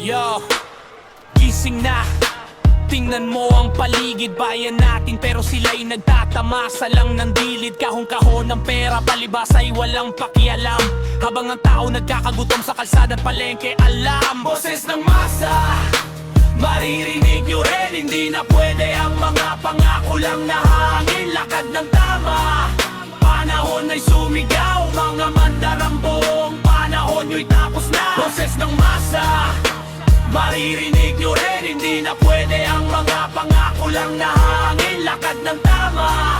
Yo, gising na. Tingnan mo ang paligid, bayan natin pero sila'y nagtatamasa lang ng dilid. Kahon-kahon ng pera, palibas ay walang pakialam. Habang ang tao nagkakagutom sa kalsada at palengke, alam boses ng masa, maririnig nyo rin. Hindi na pwede ang mga pangako lang na hangin. Lakad ng tama, panahon ay sumigaw. Mga mandarambong, panahon nyo'y tapos na. Boses ng masa, maririnig nyo rin. Hindi na pwede ang mga pangako lang na hangin. Lakad ng tama,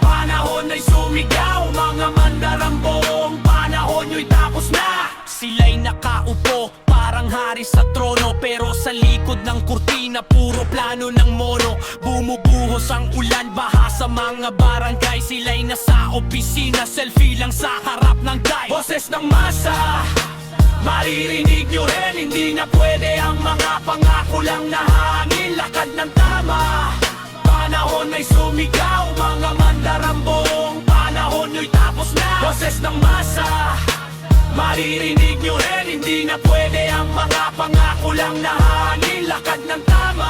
panahon ay sumigaw. Mga mandarambong, panahon nyo'y tapos na. Sila'y nakaupo, parang hari sa trono, pero sa likod ng kurtina, puro plano ng mono. Bumubuhos ang ulan, baha sa mga barangay. Sila'y nasa opisina, selfie lang sa harap ng guy. Boses ng masa, maririnig nyo rin. Hindi na pwede ang mga pangako lang na hangin. Lakad ng tama, panahon ay sumigaw. Mga mandarambong, panahon nyo'y tapos na. Boses ng masa, maririnig nyo rin. Hindi na pwede ang mga pangako lang na hangin. Lakad ng tama,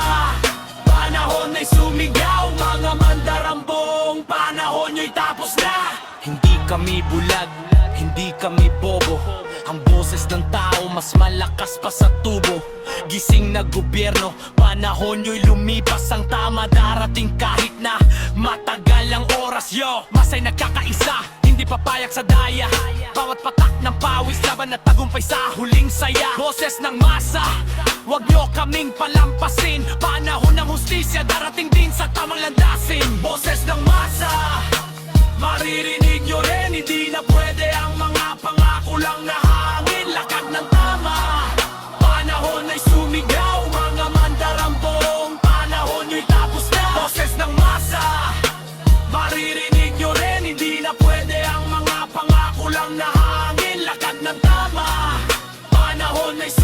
panahon ay sumigaw. Mga mandarambong, panahon nyo'y tapos na. Hindi kami bulag, hindi kami bobo. Ang boses ng tao mas malakas pa sa tubo. Gising na gobyerno, panahon nyo'y lumipas. Ang tama darating kahit na matagal ang oras. Yo, masay nagkakaisa, hindi papayag sa daya. Bawat patak ng pawis, laban at tagumpay sa huling saya. Boses ng masa, wag nyo kaming palampasin. Panahon ng hustisya, darating din sa tamang landasin. Boses ng masa, maririnig nyo rin. Hindi na pwede ang mga pangako lang na hangin. Lakad ng tama, panahon ay sumigaw. Mga mandarambong, panahon nyo'y tapos na. Boses ng masa, maririnig nyo rin. Hindi na pwede ang mga pangako lang na hangin. Lakad ng tama, panahon ay sumigaw.